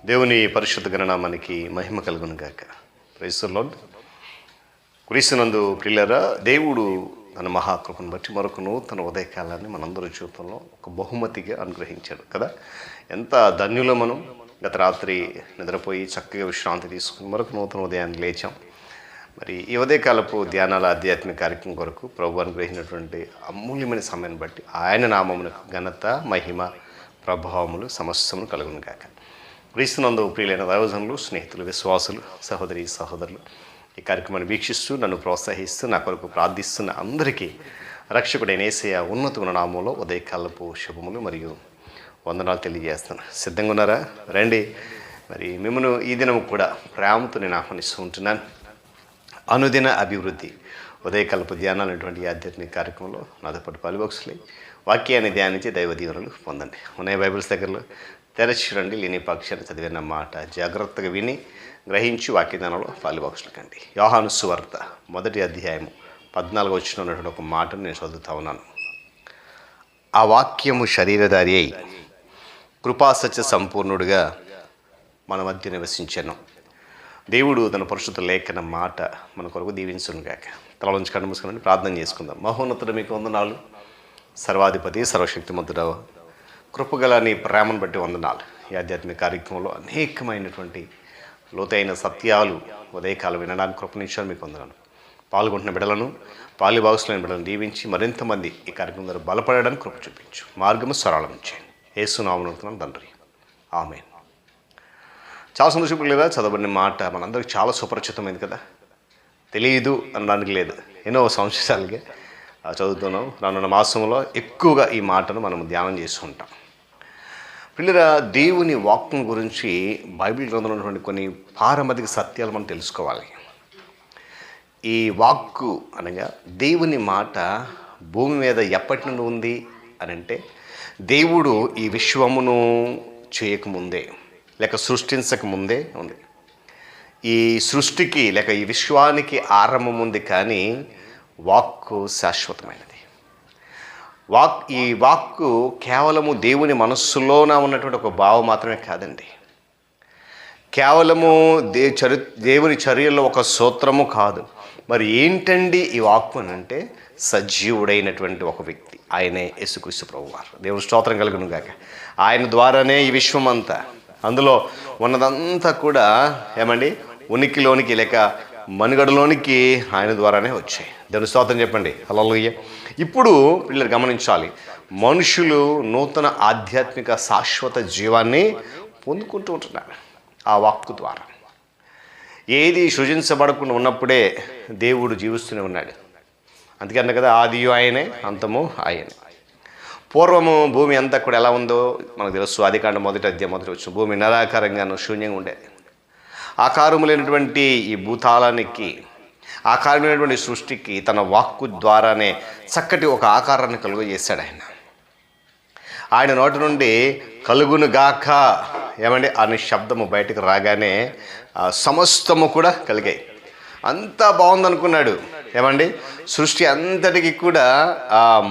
దేవుని పరిశుద్ధ గణనామానికి మహిమ కలుగును గాక. Praise the lord. క్రీస్తునందు ప్రియులారా, దేవుడు తన మహాకృపను బట్టి మరొక నూతన ఉదయకాలాన్ని మనందరి జీవితంలో ఒక బహుమతిగా అనుగ్రహించాడు కదా. ఎంత ధన్యులో మనం. గత రాత్రి నిద్రపోయి చక్కగా విశ్రాంతి తీసుకుని మరొక నూతన ఉదయాన్ని లేచాం. మరి ఈ ఉదయకాలపు ధ్యానాల ఆధ్యాత్మిక కార్యక్రమం కొరకు ప్రభు అనుగ్రహించినటువంటి అమూల్యమైన సమయాన్ని బట్టి ఆయన నామమునకు ఘనత, మహిమ, ప్రభావములు సమస్తమును కలుగును గాక. క్రీస్తునందు ప్రియులైన దైవజనులు, స్నేహితులు, విశ్వాసులు, సహోదరి సహోదరులు, ఈ కార్యక్రమాన్ని వీక్షిస్తూ నన్ను ప్రోత్సహిస్తూ నా కొరకు ప్రార్థిస్తున్న అందరికీ రక్షకుడైన యేసయ్య ఉన్నతమైన నామంలో ఉదయకాలపు శుభములు మరియు వందనాలు తెలియజేస్తాను. సిద్ధంగా ఉన్నారా? రండి. మరి మిమ్మల్ని ఈ దినం కూడా ప్రేమతో నేను ఆహ్వానిస్తూ ఉంటున్నాను. అనుదిన అభివృద్ధి ఉదయకాలపు ధ్యానాలు అనేటువంటి ఆధ్యాత్మిక కార్యక్రమంలో నాతో పాటు పాలుబాక్సులై వాక్యాన్ని ధ్యానించి దైవ దీవెనలు పొందండి. ఉన్నాయి బైబిల్స్ దగ్గరలో తెరచి రండి. లేని పక్షాన్ని చదివిన మాట జాగ్రత్తగా విని గ్రహించి వాక్యదానంలో పాలుబాక్సులు కండి. యోహాను సువార్త 1వ అధ్యాయము 14వ వచనంలో ఉన్నటువంటి ఒక మాటను నేను చదువుతా ఉన్నాను. ఆ వాక్యము శరీరధారి అయి కృపాసత్య సంపూర్ణుడిగా మన మధ్య నివసించాను. దేవుడు తన పరిశుద్ధ లేఖన మాట మన కొరకు దీవించును గాక. తల నుంచి కన్ను మూసుకుని ప్రార్థన చేసుకుందాం. మహోన్నతుడు మీకు వందనాలు. సర్వాధిపతి, సర్వశక్తిమంతుడ, కృపగల నీ ప్రేమను బట్టి వందనాలు. ఈ ఆధ్యాత్మిక కార్యక్రమంలో అనేకమైనటువంటి లోతైన సత్యాలు ఉదయకాలం వినడానికి కృపనిచ్చాను. మీకు వందనాలు. పాల్గొంటున్న బిడ్డలను, పాలిభాగస్లైన బిడ్డలను దీవించి మరింతమంది ఈ కార్యక్రమం ద్వారా బలపడడానికి కృప చూపించు. మార్గము సరళం చేయండి. యేసు నామమున అడుగుతున్నాను తండ్రి, ఆమేన్. చాలా సంతోషం లేదా? చదవబడిన మాట మనందరికీ చాలా సుపరిచితమైంది కదా. తెలియదు అనడానికి లేదు. ఎన్నో సంవత్సరాలుగా చదువుతున్నాం. రానున్న మాసంలో ఎక్కువగా ఈ మాటను మనం ధ్యానం చేసుకుంటాం. పిల్లల దేవుని వాక్యం గురించి బైబిల్ గ్రంథంలో ఉన్నటువంటి కొన్ని పారమార్థిక సత్యాలు మనం తెలుసుకోవాలి. ఈ వాక్కు అనగా దేవుని మాట భూమి మీద ఎప్పటి నుండి ఉంది అని అంటే, దేవుడు ఈ విశ్వమును చేయకముందే లేక సృష్టించకముందే ఉంది. ఈ సృష్టికి లేక ఈ విశ్వానికి ఆరంభం ఉంది, కానీ వాక్కు శాశ్వతమైనది. ఈ వాక్కు కేవలము దేవుని మనస్సులోన ఉన్నటువంటి ఒక భావం మాత్రమే కాదండి. కేవలము దేవుని చర్యల్లో ఒక సూత్రము కాదు. మరి ఏంటండి ఈ వాక్కు అని అంటే, సజీవుడైనటువంటి ఒక వ్యక్తి, ఆయనే యేసుక్రీస్తు ప్రభువారు. దేవుని స్తోత్రం కలుగును గాక. ఆయన ద్వారానే ఈ విశ్వం అంతా, అందులో ఉన్నదంతా కూడా ఏమండి ఉనికిలోనికి లేక మనుగడలోనికి ఆయన ద్వారానే వచ్చాయి. దేవుని స్తోత్రం చెప్పండి. హల్లెలూయా. ఇప్పుడు పిల్లలు గమనించాలి, మనుషులు నూతన ఆధ్యాత్మిక శాశ్వత జీవాన్ని పొందుకుంటూ ఉంటున్నారు ఆ వాక్కు ద్వారా. ఏది సృజించబడకుండా ఉన్నప్పుడే దేవుడు జీవిస్తూనే ఉన్నాడు. అందుకన్నా కదా ఆదియు ఆయనే, అంతము ఆయనే. పూర్వము భూమి అంతా కూడా ఎలా ఉందో మనకు తెలుసు. ఆదికాండం 1వ అధ్యాయం 1వ వచనం, భూమి నిరాకారంగాను శూన్యంగా ఉండేది. ఆకారము లేనటువంటి ఈ భూతాళానికి, ఆకారమైనటువంటి సృష్టికి తన వాక్కు ద్వారానే చక్కటి ఒక ఆకారాన్ని కలుగజేశాడు ఆయన. ఆయన నోటి నుండి కలుగును గాక ఏమండి అనే శబ్దము బయటకు రాగానే సమస్తము కూడా కలిగాయి. అంతా బాగుందనుకున్నాడు. ఏమండి సృష్టి అంతటికి కూడా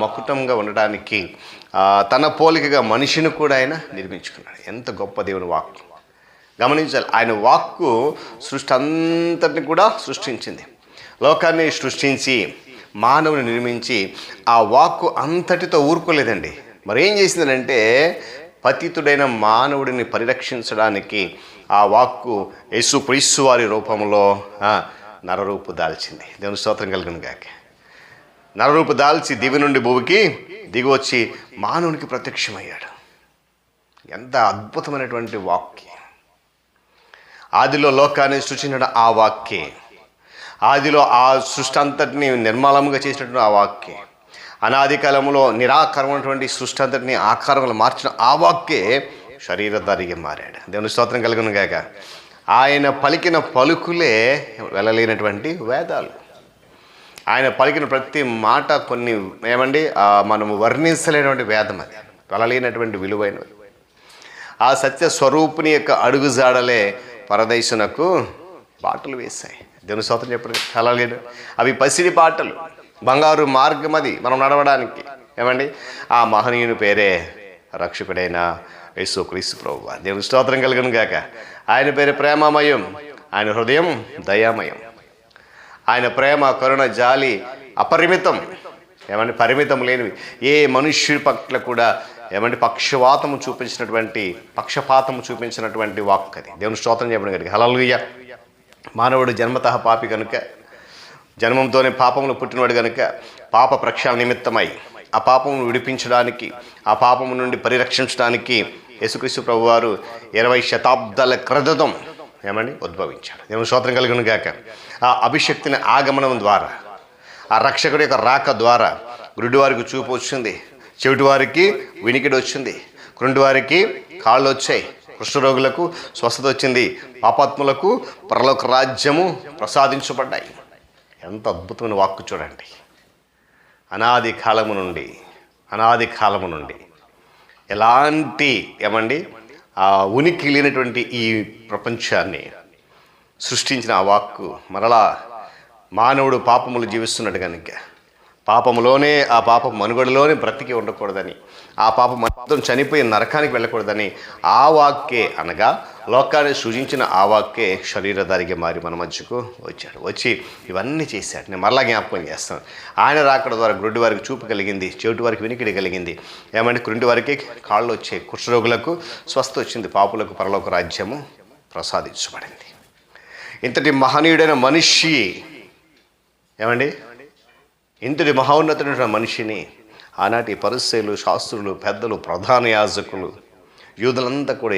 మకుటంగా ఉండడానికి తన పోలికగా మనిషిని కూడా ఆయన నిర్మించుకున్నాడు. ఎంత గొప్ప దేవుని వాక్కు గమనించాలి. ఆయన వాక్కు సృష్టి అంతటిని కూడా సృష్టించింది. లోకాన్ని సృష్టించి మానవుని నిర్మించి ఆ వాక్కు అంతటితో ఊరుకోలేదండి. మరి ఏం చేసిందంటే, పతితుడైన మానవుడిని పరిరక్షించడానికి ఆ వాక్కు యేసుక్రీస్తు వారి రూపంలో నరరూపు దాల్చింది. దేవుని స్తోత్రం కలుగును గాక. నరరూపు దాల్చి దివి నుండి భూమికి దిగి వచ్చి మానవునికి ప్రత్యక్షమయ్యాడు. ఎంత అద్భుతమైనటువంటి వాక్యం. ఆదిలో లోకాన్ని సృష్టించిన ఆ వాక్యే, ఆదిలో ఆ సృష్టి అంతటిని నిర్మలంగా చేసినటువంటి ఆ వాక్యే, అనాది కాలంలో నిరాకారమైనటువంటి సృష్టి అంతటిని ఆకారంలో మార్చిన ఆ వాక్యే శరీరధారిగా మారాడు. దేవుని స్తోత్రం కలుగును గాక. ఆయన పలికిన పలుకులే వెళ్ళలేనటువంటి వేదాలు. ఆయన పలికిన ప్రతి మాట కొన్ని ఏమండి మనము వర్ణించలేనటువంటి వేదం. అది వెళ్ళలేనటువంటి విలువైనది. ఆ సత్య స్వరూపుని యొక్క అడుగుజాడలే పరదేశునకు బాటలు వేశాయి. దేవుని స్తోత్రం చెప్పండి. కలలేదు అవి పసిడి బాటలు, బంగారు మార్గం అది మనం నడవడానికి. ఏమండి ఆ మహనీయుని పేరే రక్షకుడైన యేసుక్రీస్తు ప్రభువు. దేవుని స్తోత్రం కలుగును గాక. ఆయన పేరు ప్రేమమయం, ఆయన హృదయం దయామయం. ఆయన ప్రేమ, కరుణ, జాలి అపరిమితం, ఏమంటే పరిమితం లేనివి. ఏ మనుష్యుడి పట్ల కూడా పక్షపాతము చూపించినటువంటి వాక్ అది. దేవుని స్తోత్రం చెప్పడం కనుక హల్లెలూయా. మానవుడు జన్మతః పాపి కనుక, జన్మంతోనే పాపములు పుట్టినవాడు కనుక పాప ప్రక్షాళన నిమిత్తమై ఆ పాపమును విడిపించడానికి, ఆ పాపము నుండి పరిరక్షించడానికి యేసుక్రీస్తు ప్రభువారు 20 శతాబ్దాల క్రితం ఉద్భవించాడు. దేవుని స్తోత్రం కలుగును గాక. ఆ అభిషక్తిని ఆగమనం ద్వారా, ఆ రక్షకుడి యొక్క రాక ద్వారా గురుడి వారికి చూపు వచ్చింది, చెవిటి వారికి వినికిడి వచ్చింది, కృండి వారికి కాళ్ళు వచ్చాయి, కుష్ఠరోగులకు స్వస్థత వచ్చింది, పాపాత్ములకు పరలోక రాజ్యము ప్రసాదించబడ్డాయి. ఎంత అద్భుతమైన వాక్కు చూడండి. అనాది కాలము నుండి ఎలాంటి ఉనికి లేనటువంటి ఈ ప్రపంచాన్ని సృష్టించిన ఆ వాక్కు మరలా మానవుడు పాపములు జీవిస్తున్నాడు కనుక పాపములోనే, ఆ పాప మనుగడలోనే బ్రతికి ఉండకూడదని, ఆ పాపం మొత్తం చనిపోయి నరకానికి వెళ్ళకూడదని ఆ వాక్కే, అనగా లోకాన్ని సృజించిన ఆ వాక్కే శరీరధారిగా మారి మన మధ్యకు వచ్చాడు. వచ్చి ఇవన్నీ చేశాడు. నేను మరలా జ్ఞాపకం చేస్తాను. ఆయన రాకడ ద్వారా గుడ్డి వారికి చూపు కలిగింది, చెవిటి వారికి వినికిడి కలిగింది, కృండి వారికి కాళ్ళు వచ్చాయి, కుష్ఠరోగులకు స్వస్థ వచ్చింది, పాపులకు పరలోక రాజ్యము ప్రసాదించబడింది. ఇంతటి మహనీయుడైన మనిషి, ఇంతటి మహోన్నతుడైన మనిషిని ఆనాటి పరిసయ్యులు, శాస్త్రులు, పెద్దలు, ప్రధాన యాజకులు, యూదులంతా కూడా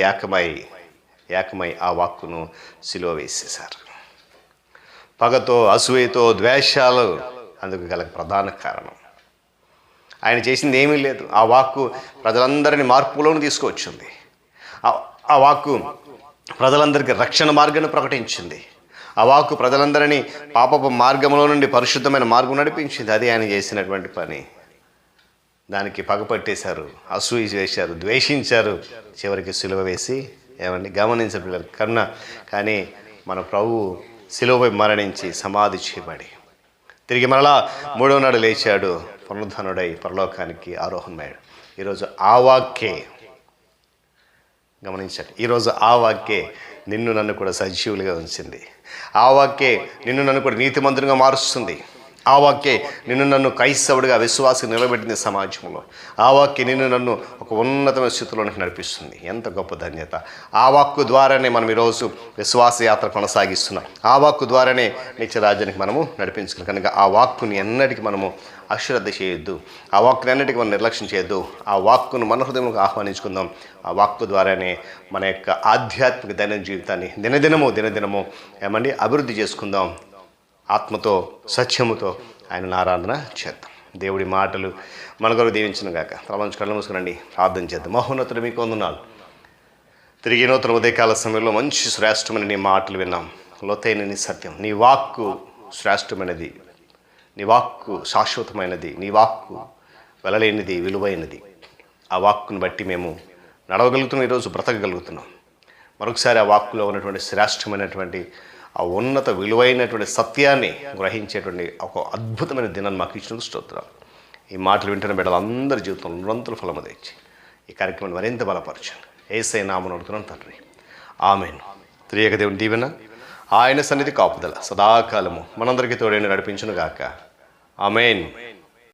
ఏకమై ఆ వాక్కును సిలువ వేసేశారు. పగతో, అసూయతో, ద్వేషాలు అందుకు గల ప్రధాన కారణం. ఆయన చేసింది ఏమీ లేదు. ఆ వాక్కు ప్రజలందరినీ మార్పులోకి తీసుకువచ్చింది. ఆ వాక్కు ప్రజలందరికీ రక్షణ మార్గాన్ని ప్రకటించింది. ఆ వాక్కు ప్రజలందరినీ పాపపు మార్గంలో నుండి పరిశుద్ధమైన మార్గం నడిపించింది. అది ఆయన చేసినటువంటి పని. దానికి పగపట్టేశారు, అసూయ చేశారు, ద్వేషించారు, చివరికి సిలువ వేసి గమనించారు పిల్లలు కన్నా. కానీ మన ప్రభువు సిలువపై మరణించి సమాధి చేయబడి తిరిగి మరలా 3వ నాడు లేచాడు, పునరుద్ధానుడై పరలోకానికి ఆరోహణమయ్యాడు. ఈరోజు ఆ వాక్కే, గమనించండి, ఈరోజు ఆ వాక్కే నిన్ను నన్ను కూడా సజీవులుగా ఉంచింది. ఆ వాక్కే నిన్ను నన్ను కూడా నీతిమంతునిగా మారుస్తుంది. ఆ వాక్కే నిన్ను నన్ను క్రైస్తవుడిగా విశ్వాసం నిలబెట్టింది సమాజంలో. ఆ వాక్య నిన్ను నన్ను ఒక ఉన్నతమైన స్థితిలోనికి నడిపిస్తుంది. ఎంత గొప్ప ధన్యత! ఆ వాక్కు ద్వారానే మనం ఈరోజు విశ్వాస యాత్ర కొనసాగిస్తున్నాం. ఆ వాక్కు ద్వారానే నిత్యరాజ్యానికి మనము నడిపించుకున్నాం. కనుక ఆ వాక్కుని ఎన్నటికీ మనము అశ్రద్ధ చేయొద్దు. ఆ వాక్కుని ఎన్నటికీ మనం నిర్లక్ష్యం చేయొద్దు. ఆ వాక్కును మన హృదయంలోకి ఆహ్వానించుకుందాం. ఆ వాక్కు ద్వారానే మన యొక్క ఆధ్యాత్మిక దైనందిన జీవితాన్ని దినదినము అభివృద్ధి చేసుకుందాం. ఆత్మతో, సత్యముతో ఆయన ఆరాధన చేద్దాం. దేవుడి మాటలు మన కొరకు దీవించును గాక. తలవంచి కళ్ళు మూసుకునండి, ప్రార్థన చేద్దాం. మహోన్నతుడు మీకు వందనాలు. తిరిగి నూతన ఉదయకాల సమయంలో మంచి శ్రేష్టమైన నీ మాటలు విన్నాం. లోతైన నీ సత్యం, నీ వాక్కు శ్రేష్టమైనది, నీ వాక్కు శాశ్వతమైనది, నీ వాక్కు వెలలేనిది, విలువైనది. ఆ వాక్కును బట్టి మేము నడవగలుగుతున్నాం, ఈరోజు బ్రతకగలుగుతున్నాం. మరొకసారి ఆ వాక్కులో ఉన్నటువంటి శ్రేష్టమైనటువంటి ఆ ఉన్నత విలువైనటువంటి సత్యాన్ని గ్రహించేటువంటి ఒక అద్భుతమైన దినాన్ని మాకు ఇచ్చిన స్తోత్రం. ఈ మాటలు వింటున్న బిడ్డలందరి జీవితంలో నిరంతర ఫలము తెచ్చి ఈ కార్యక్రమాన్ని మరింత బలపరచండి. యేసయ్య నామమున అడుగుతున్నాను తండ్రి, ఆమేన్. త్రియేక దేవుని దీవెన, ఆయన సన్నిధి కాపుదల సదాకాలము మనందరికీ తోడైన నడిపించును గాక. ఆమేన్.